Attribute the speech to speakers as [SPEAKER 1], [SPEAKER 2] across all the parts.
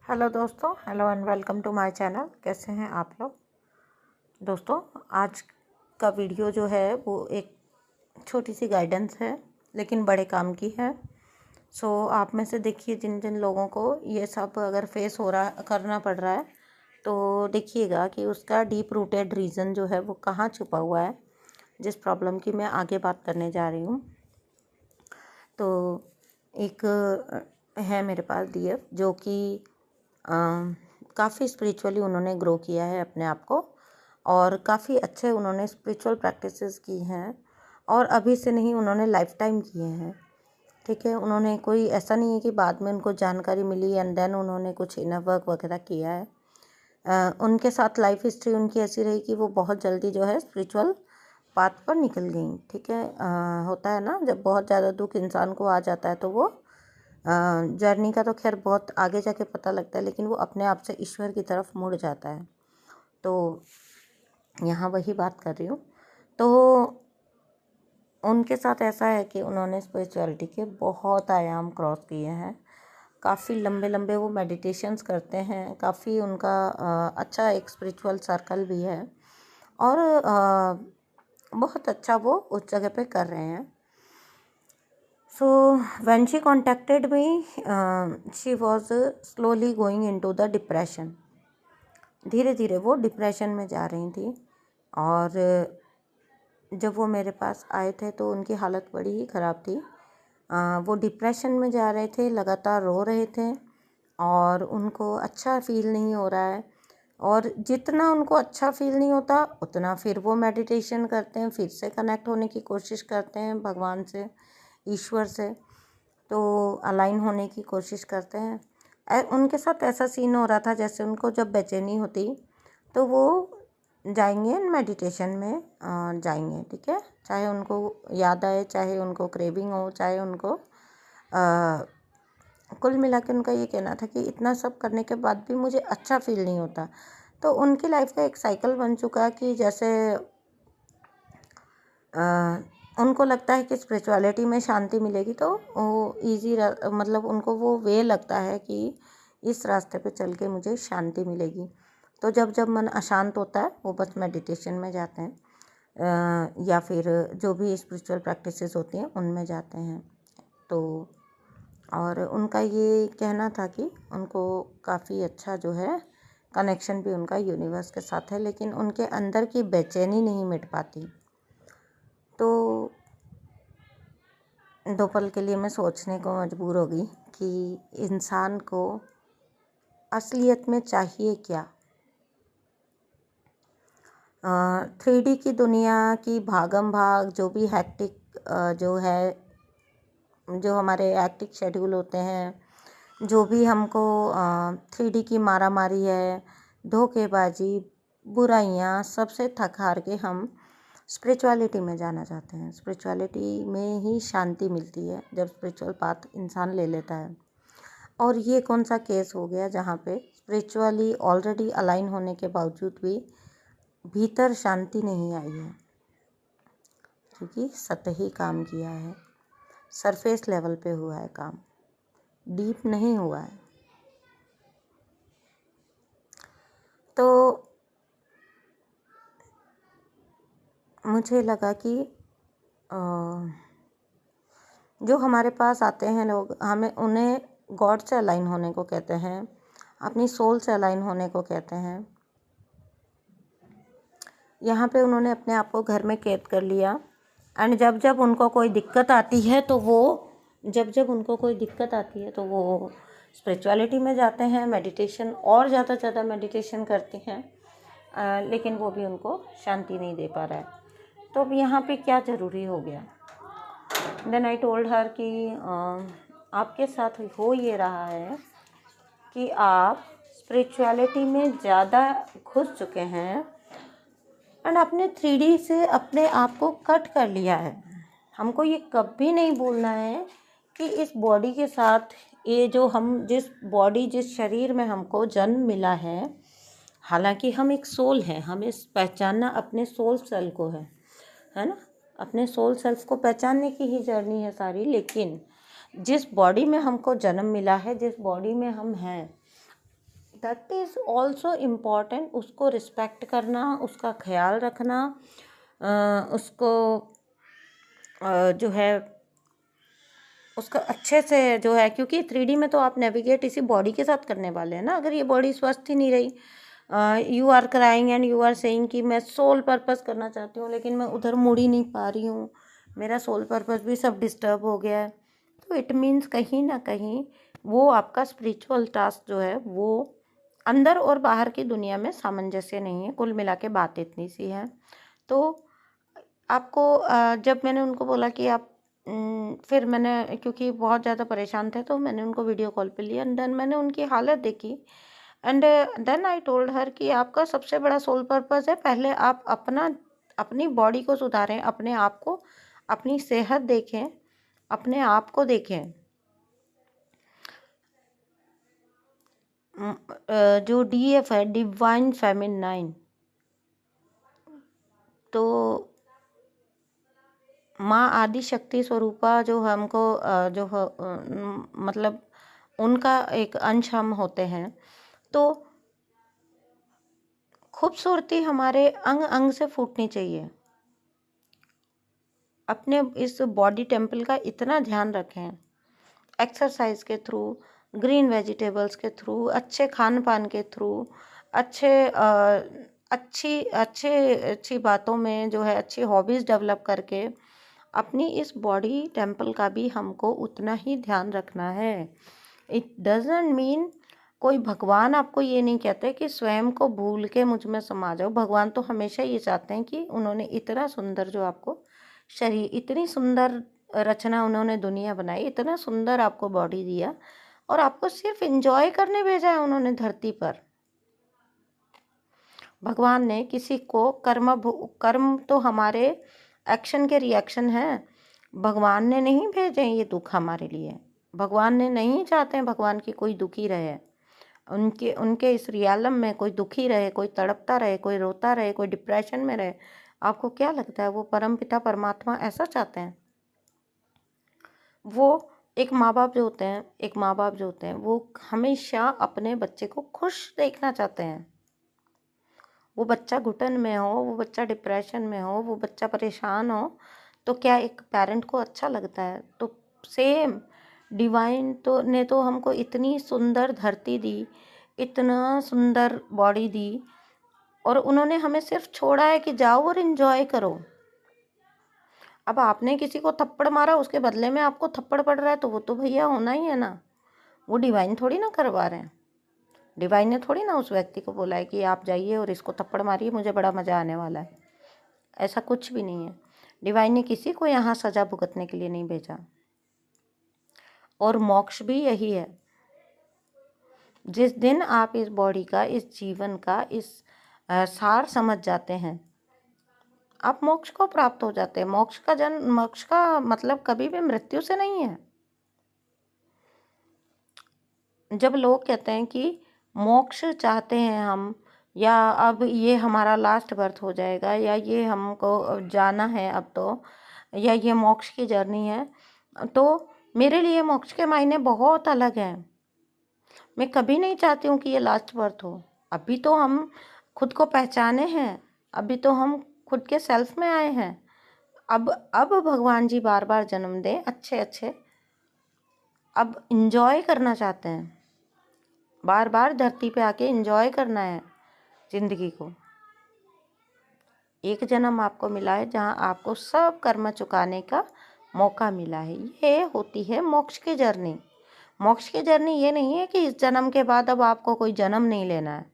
[SPEAKER 1] Hello दोस्तों, hello and welcome to my channel. कैसे हैं आप लोग दोस्तों? आज का वीडियो जो है वो एक छोटी सी गाइडेंस है लेकिन बड़े काम की है। आप में से देखिए जिन जिन लोगों को ये सब अगर फेस हो रहा करना पड़ रहा है तो देखिएगा कि उसका डीप रूटेड रीज़न जो है वो कहाँ छुपा हुआ है, जिस प्रॉब्लम की मैं आगे बात करने जा रही हूँ। तो एक है मेरे पास डीएफ जो कि काफ़ी स्पिरिचुअली उन्होंने ग्रो किया है अपने आप को, और काफ़ी अच्छे उन्होंने स्पिरिचुअल प्रैक्टिसेस की हैं, और अभी से नहीं, उन्होंने लाइफ टाइम किए हैं। ठीक है, उन्होंने कोई ऐसा नहीं है कि बाद में उनको जानकारी मिली एंड देन उन्होंने कुछ इनर वर्क वगैरह किया है। उनके साथ लाइफ हिस्ट्री उनकी ऐसी रही कि वो बहुत जल्दी जो है स्पिरिचुअल पाथ पर निकल गई। ठीक है, होता है ना, जब बहुत ज़्यादा दुख इंसान को आ जाता है तो वो जर्नी का तो खैर बहुत आगे जाके पता लगता है, लेकिन वो अपने आप से ईश्वर की तरफ मुड़ जाता है। तो यहाँ वही बात कर रही हूँ। तो उनके साथ ऐसा है कि उन्होंने स्पिरिचुअलिटी के बहुत आयाम क्रॉस किए हैं। काफ़ी लंबे लंबे वो मेडिटेशंस करते हैं, काफ़ी उनका अच्छा एक स्पिरिचुअल सर्कल भी है, और बहुत अच्छा वो उस जगह पे कर रहे हैं। So when she contacted me, she was slowly going into the depression. धीरे धीरे वो डिप्रेशन में जा रही थी, और जब वो मेरे पास आए थे तो उनकी हालत बड़ी ही ख़राब थी। वो डिप्रेशन में जा रहे थे, लगातार रो रहे थे, और उनको अच्छा फील नहीं हो रहा है। और जितना उनको अच्छा फील नहीं होता उतना फिर वो मेडिटेशन करते हैं, फिर से कनेक्ट होने की कोशिश करते हैं भगवान से, ईश्वर से, तो अलाइन होने की कोशिश करते हैं। उनके साथ ऐसा सीन हो रहा था जैसे उनको जब बेचैनी होती तो वो जाएंगे मेडिटेशन में, जाएंगे। ठीक है, चाहे उनको याद आए, चाहे उनको क्रेविंग हो, चाहे उनको कुल मिला के उनका ये कहना था कि इतना सब करने के बाद भी मुझे अच्छा फील नहीं होता। तो उनकी लाइफ का एक साइकिल बन चुका कि जैसे उनको लगता है कि स्पिरिचुअलिटी में शांति मिलेगी तो वो मतलब उनको वो वे लगता है कि इस रास्ते पे चल के मुझे शांति मिलेगी। तो जब जब मन अशांत होता है वो बस मेडिटेशन में जाते हैं, या फिर जो भी स्पिरिचुअल प्रैक्टिसेस होती हैं उनमें जाते हैं। तो और उनका ये कहना था कि उनको काफ़ी अच्छा जो है कनेक्शन भी उनका यूनिवर्स के साथ है, लेकिन उनके अंदर की बेचैनी नहीं मिट पाती। तो दो पल के लिए मैं सोचने को मजबूर हो गई कि इंसान को असलियत में चाहिए क्या। 3D की दुनिया की भागम भाग, जो भी हैक्टिक जो है, जो हमारे हैक्टिक शेड्यूल होते हैं, जो भी हमको 3D की मारा मारी है, धोखेबाजी, बुराइयाँ, सबसे थक हार के हम स्पिरिचुअलिटी में जाना चाहते हैं। स्पिरिचुअलिटी में ही शांति मिलती है जब स्पिरिचुअल पाथ इंसान ले लेता है। और ये कौन सा केस हो गया जहाँ पे स्पिरिचुअली ऑलरेडी अलाइन होने के बावजूद भी भीतर शांति नहीं आई है, क्योंकि सतही काम किया है, सरफेस लेवल पे हुआ है काम, डीप नहीं हुआ है। तो मुझे लगा कि जो हमारे पास आते हैं लोग, हमें उन्हें गॉड से अलाइन होने को कहते हैं, अपनी सोल से अलाइन होने को कहते हैं। यहाँ पे उन्होंने अपने आप को घर में कैद कर लिया, एंड जब जब उनको कोई दिक्कत आती है तो वो स्पिरिचुअलिटी में जाते हैं, मेडिटेशन, और ज़्यादा से ज़्यादा मेडिटेशन करते हैं, लेकिन वो भी उनको शांति नहीं दे पा रहा है। तो अब यहाँ पे क्या ज़रूरी हो गया? देन आई टोल्ड हर कि आपके साथ हो ये रहा है कि आप स्पिरिचुअलिटी में ज़्यादा घुस चुके हैं, एंड आपने 3D से अपने आप को कट कर लिया है। हमको ये कभी नहीं भूलना है कि इस बॉडी के साथ, ये जो हम जिस शरीर में हमको जन्म मिला है, हालांकि हम एक सोल हैं, हमें पहचानना अपने सोल सेल्फ को है ना, अपने सोल सेल्फ को पहचानने की ही जर्नी है सारी। लेकिन जिस बॉडी में हमको जन्म मिला है, जिस बॉडी में हम हैं, दैट इज़ ऑल्सो इम्पॉर्टेंट। उसको रिस्पेक्ट करना, उसका ख्याल रखना, उसको जो है उसका अच्छे से जो है, क्योंकि 3D में तो आप नेविगेट इसी बॉडी के साथ करने वाले हैं ना। अगर ये बॉडी स्वस्थ ही नहीं रही, you are crying and you are saying कि मैं सोल पर्पस करना चाहती हूँ लेकिन मैं उधर मुड़ ही नहीं पा रही हूँ, मेरा सोल पर्पस भी सब डिस्टर्ब हो गया है, तो इट मीन्स कहीं ना कहीं वो आपका स्पिरिचुअल टास्क जो है वो अंदर और बाहर की दुनिया में सामंजस्य नहीं है। कुल मिला के बात इतनी सी है। तो आपको जब मैंने उनको बोला कि आप फिर मैंने, क्योंकि बहुत ज़्यादा परेशान थे, तो मैंने उनको वीडियो कॉल पे लिया एंड देन मैंने उनकी हालत देखी and then I told her कि आपका सबसे बड़ा सोल पर्पस है, पहले आप अपनी बॉडी को सुधारें, अपने आप को, अपनी सेहत देखें, अपने आप को देखें। जो DF है, डिवाइन फेमिनाइन, तो माँ आदि शक्ति स्वरूपा जो हमको मतलब उनका एक अंश हम होते हैं। तो खूबसूरती हमारे अंग अंग से फूटनी चाहिए। अपने इस बॉडी टेम्पल का इतना ध्यान रखें, एक्सरसाइज के थ्रू, ग्रीन वेजिटेबल्स के थ्रू, अच्छे खान पान के थ्रू, अच्छी बातों में जो है, अच्छी हॉबीज़ डेवलप करके अपनी इस बॉडी टेम्पल का भी हमको उतना ही ध्यान रखना है। इट डजंट मीन कोई भगवान आपको ये नहीं कहते कि स्वयं को भूल के मुझ में समा जाओ। भगवान तो हमेशा ये चाहते हैं कि उन्होंने इतना सुंदर जो आपको शरीर, इतनी सुंदर रचना उन्होंने दुनिया बनाई, इतना सुंदर आपको बॉडी दिया और आपको सिर्फ एंजॉय करने भेजा है उन्होंने धरती पर। भगवान ने किसी को कर्म तो हमारे एक्शन के रिएक्शन है। भगवान ने नहीं भेजे ये दुख हमारे लिए। भगवान ने नहीं चाहते हैं भगवान की कोई दुखी रहे, उनके उनके इस रियालम में कोई दुखी रहे, कोई तड़पता रहे, कोई रोता रहे, कोई डिप्रेशन में रहे। आपको क्या लगता है वो परमपिता परमात्मा ऐसा चाहते हैं? वो एक माँ बाप जो होते हैं वो हमेशा अपने बच्चे को खुश देखना चाहते हैं। वो बच्चा घुटन में हो, वो बच्चा डिप्रेशन में हो, वो बच्चा परेशान हो, तो क्या एक पेरेंट को अच्छा लगता है? तो सेम डिवाइन ने तो हमको इतनी सुंदर धरती दी, इतना सुंदर बॉडी दी और उन्होंने हमें सिर्फ छोड़ा है कि जाओ और एंजॉय करो। अब आपने किसी को थप्पड़ मारा, उसके बदले में आपको थप्पड़ पड़ रहा है, तो वो तो भैया होना ही है ना। वो डिवाइन थोड़ी ना करवा रहे हैं। डिवाइन ने थोड़ी ना उस व्यक्ति को बोला है कि आप जाइए और इसको थप्पड़ मारिए, मुझे बड़ा मज़ा आने वाला है। ऐसा कुछ भी नहीं है। डिवाइन ने किसी को यहाँ सज़ा भुगतने के लिए नहीं भेजा। और मोक्ष भी यही है। जिस दिन आप इस बॉडी का, इस जीवन का, इस सार समझ जाते हैं, आप मोक्ष को प्राप्त हो जाते हैं। मोक्ष का मतलब कभी भी मृत्यु से नहीं है। जब लोग कहते हैं कि मोक्ष चाहते हैं हम, या अब ये हमारा लास्ट बर्थ हो जाएगा, या ये हमको जाना है अब तो, या ये मोक्ष की जर्नी है, तो मेरे लिए मोक्ष के मायने बहुत अलग हैं। मैं कभी नहीं चाहती हूँ कि ये लास्ट बर्थ हो। अभी तो हम खुद को पहचाने हैं, अभी तो हम खुद के सेल्फ में आए हैं। अब भगवान जी बार बार जन्म दें अच्छे अच्छे, अब इंजॉय करना चाहते हैं, बार बार धरती पे आके एंजॉय करना है ज़िंदगी को। एक जन्म आपको मिला है जहाँ आपको सब कर्म चुकाने का मौका मिला है। ये होती है मोक्ष की जर्नी। मोक्ष की जर्नी ये नहीं है कि इस जन्म के बाद अब आपको कोई जन्म नहीं लेना है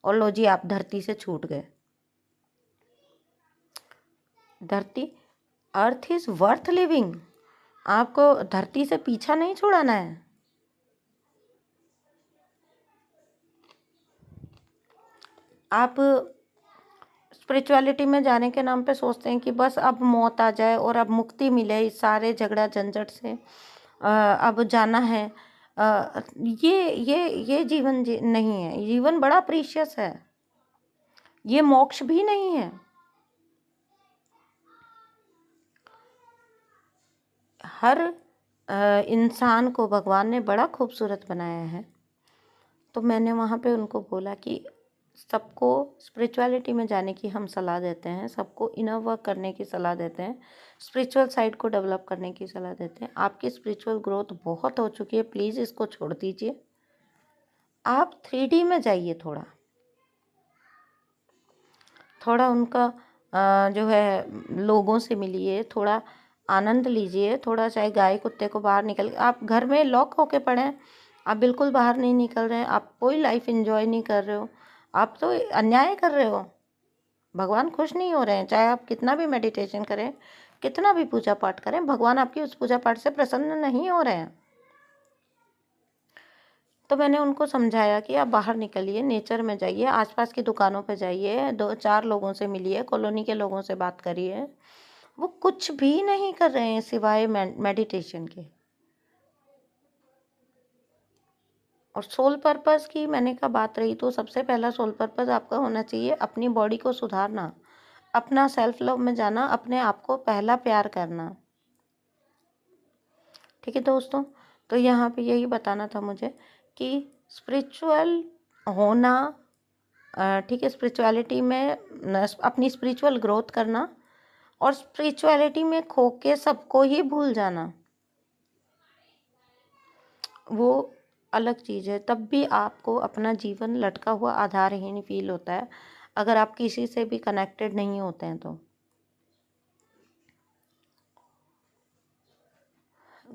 [SPEAKER 1] और लो जी आप धरती से छूट गए। धरती, अर्थ इज़ वर्थ लिविंग। आपको धरती से पीछा नहीं छुड़ाना है। आप स्पिरिचुअलिटी में जाने के नाम पे सोचते हैं कि बस अब मौत आ जाए और अब मुक्ति मिले इस सारे झगड़ा झंझट से, अब जाना है। ये जीवन नहीं है। जीवन बड़ा प्रीशियस है। ये मोक्ष भी नहीं है। हर इंसान को भगवान ने बड़ा खूबसूरत बनाया है। तो मैंने वहाँ पे उनको बोला कि सबको स्पिरिचुअलिटी में जाने की हम सलाह देते हैं, सबको इनर वर्क करने की सलाह देते हैं, स्पिरिचुअल साइड को डेवलप करने की सलाह देते हैं। आपकी स्पिरिचुअल ग्रोथ बहुत हो चुकी है, प्लीज़ इसको छोड़ दीजिए। आप 3D में जाइए, थोड़ा उनका जो है लोगों से मिलिए, थोड़ा आनंद लीजिए, थोड़ा चाहे गाय कुत्ते को बाहर निकल, आप घर में लॉक होके पड़े हैं, आप बिल्कुल बाहर नहीं निकल रहे हैं, आप कोई लाइफ एंजॉय नहीं कर रहे हो, आप तो अन्याय कर रहे हो। भगवान खुश नहीं हो रहे हैं, चाहे आप कितना भी मेडिटेशन करें, कितना भी पूजा पाठ करें, भगवान आपकी उस पूजा पाठ से प्रसन्न नहीं हो रहे हैं। तो मैंने उनको समझाया कि आप बाहर निकलिए, नेचर में जाइए, आसपास की दुकानों पे जाइए, 2-4 लोगों से मिलिए, कॉलोनी के लोगों से बात करिए। वो कुछ भी नहीं कर रहे हैं सिवाय मेडिटेशन के। और सोल पर्पस की मैंने कहा बात रही, तो सबसे पहला सोल पर्पस आपका होना चाहिए अपनी बॉडी को सुधारना, अपना सेल्फ लव में जाना, अपने आप को पहला प्यार करना। ठीक है दोस्तों, तो यहाँ पे यही बताना था मुझे कि स्पिरिचुअल होना, ठीक है, स्पिरिचुअलिटी में अपनी स्पिरिचुअल ग्रोथ करना और स्पिरिचुअलिटी में खो के सबको ही भूल जाना, वो अलग चीज़ है। तब भी आपको अपना जीवन लटका हुआ आधारहीन फील होता है अगर आप किसी से भी कनेक्टेड नहीं होते हैं तो।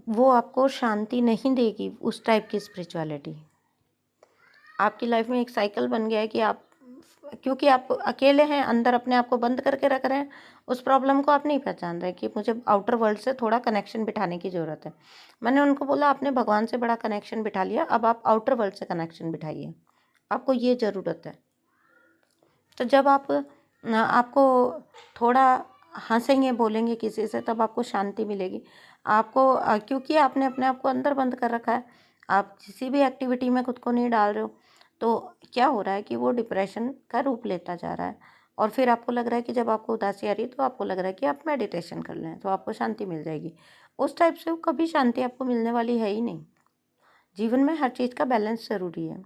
[SPEAKER 1] वो आपको शांति नहीं देगी उस टाइप की स्पिरिचुअलिटी। आपकी लाइफ में एक साइकिल बन गया है कि आप, क्योंकि आप अकेले हैं, अंदर अपने आप को बंद करके रख रहे हैं, उस प्रॉब्लम को आप नहीं पहचान रहे कि मुझे आउटर वर्ल्ड से थोड़ा कनेक्शन बिठाने की ज़रूरत है। मैंने उनको बोला आपने भगवान से बड़ा कनेक्शन बिठा लिया, अब आप आउटर वर्ल्ड से कनेक्शन बिठाइए, आपको ये ज़रूरत है। तो जब आपको थोड़ा हंसेंगे बोलेंगे किसी से, तब आपको शांति मिलेगी। आपको क्योंकि आपने अपने आप को अंदर बंद कर रखा है, आप किसी भी एक्टिविटी में खुद को नहीं डाल रहे हो, तो क्या हो रहा है कि वो डिप्रेशन का रूप लेता जा रहा है। और फिर आपको लग रहा है कि जब आपको उदासी आ रही है तो आपको लग रहा है कि आप मेडिटेशन कर लें तो आपको शांति मिल जाएगी। उस टाइप से कभी शांति आपको मिलने वाली है ही नहीं। जीवन में हर चीज़ का बैलेंस ज़रूरी है।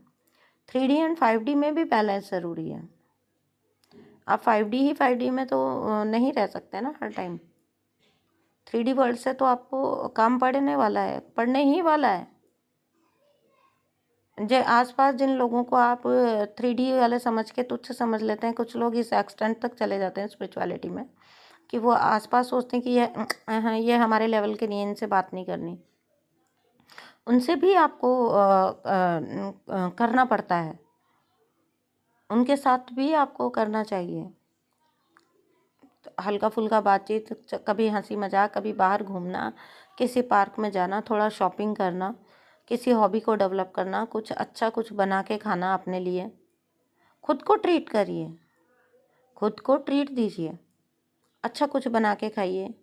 [SPEAKER 1] 3D एंड 5D में भी बैलेंस ज़रूरी है। आप 5D में तो नहीं रह सकते ना हर टाइम। 3D वर्ल्ड से तो आपको काम पड़ने ही वाला है। आसपास जिन लोगों को आप 3D वाले समझ के तुच्छ समझ लेते हैं, कुछ लोग इस एक्सटेंट तक चले जाते हैं स्पिरिचुअलिटी में कि वो आसपास सोचते हैं कि ये हमारे लेवल के नहीं है, इनसे बात नहीं करनी। उनसे भी आपको करना पड़ता है, उनके साथ भी आपको करना चाहिए। हल्का फुल्का बातचीत, कभी हंसी मजाक, कभी बाहर घूमना, किसी पार्क में जाना, थोड़ा शॉपिंग करना, किसी हॉबी को डेवलप करना, कुछ अच्छा कुछ बना के खाना अपने लिए। खुद को ट्रीट करिए, खुद को ट्रीट दीजिए, अच्छा कुछ बना के खाइए।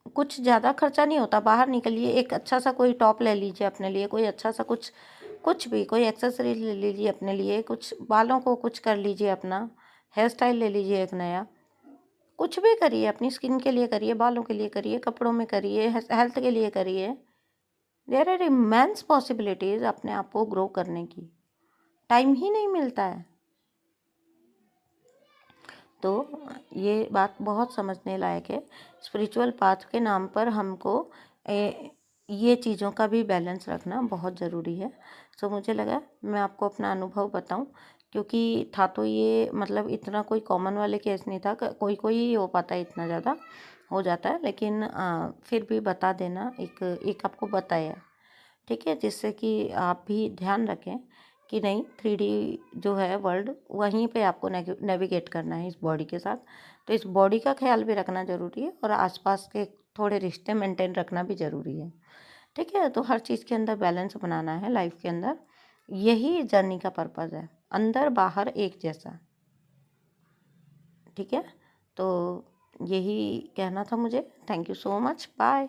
[SPEAKER 1] कुछ ज़्यादा खर्चा नहीं होता, बाहर निकलिए, एक अच्छा सा कोई टॉप ले लीजिए अपने लिए, कोई अच्छा सा कुछ भी कोई एक्सेसरीज ले लीजिए अपने लिए, कुछ बालों को कुछ कर लीजिए, अपना हेयर स्टाइल ले लीजिए एक नया। कुछ भी करिए, अपनी स्किन के लिए करिए, बालों के लिए करिए, कपड़ों में करिए, हेल्थ के लिए करिए। देयर आर इमेंस पॉसिबिलिटीज़ अपने आप को ग्रो करने की, टाइम ही नहीं मिलता है। तो ये बात बहुत समझने लायक है। स्पिरिचुअल पाथ के नाम पर हमको ये चीज़ों का भी बैलेंस रखना बहुत ज़रूरी है। सो मुझे लगा मैं आपको अपना अनुभव बताऊं, क्योंकि था तो ये मतलब इतना कोई कॉमन वाले केस नहीं था, कोई कोई ही हो पाता है, इतना ज़्यादा हो जाता है, लेकिन फिर भी बता देना, एक आपको बताया, ठीक है, जिससे कि आप भी ध्यान रखें कि नहीं 3D जो है वर्ल्ड, वहीं पे आपको नेविगेट करना है इस बॉडी के साथ। तो इस बॉडी का ख्याल भी रखना ज़रूरी है और आसपास के थोड़े रिश्ते मेंटेन रखना भी ज़रूरी है। ठीक है, तो हर चीज़ के अंदर बैलेंस बनाना है लाइफ के अंदर, यही जर्नी का पर्पज़ है, अंदर बाहर एक जैसा। ठीक है, तो यही कहना था मुझे। Thank you so much, bye.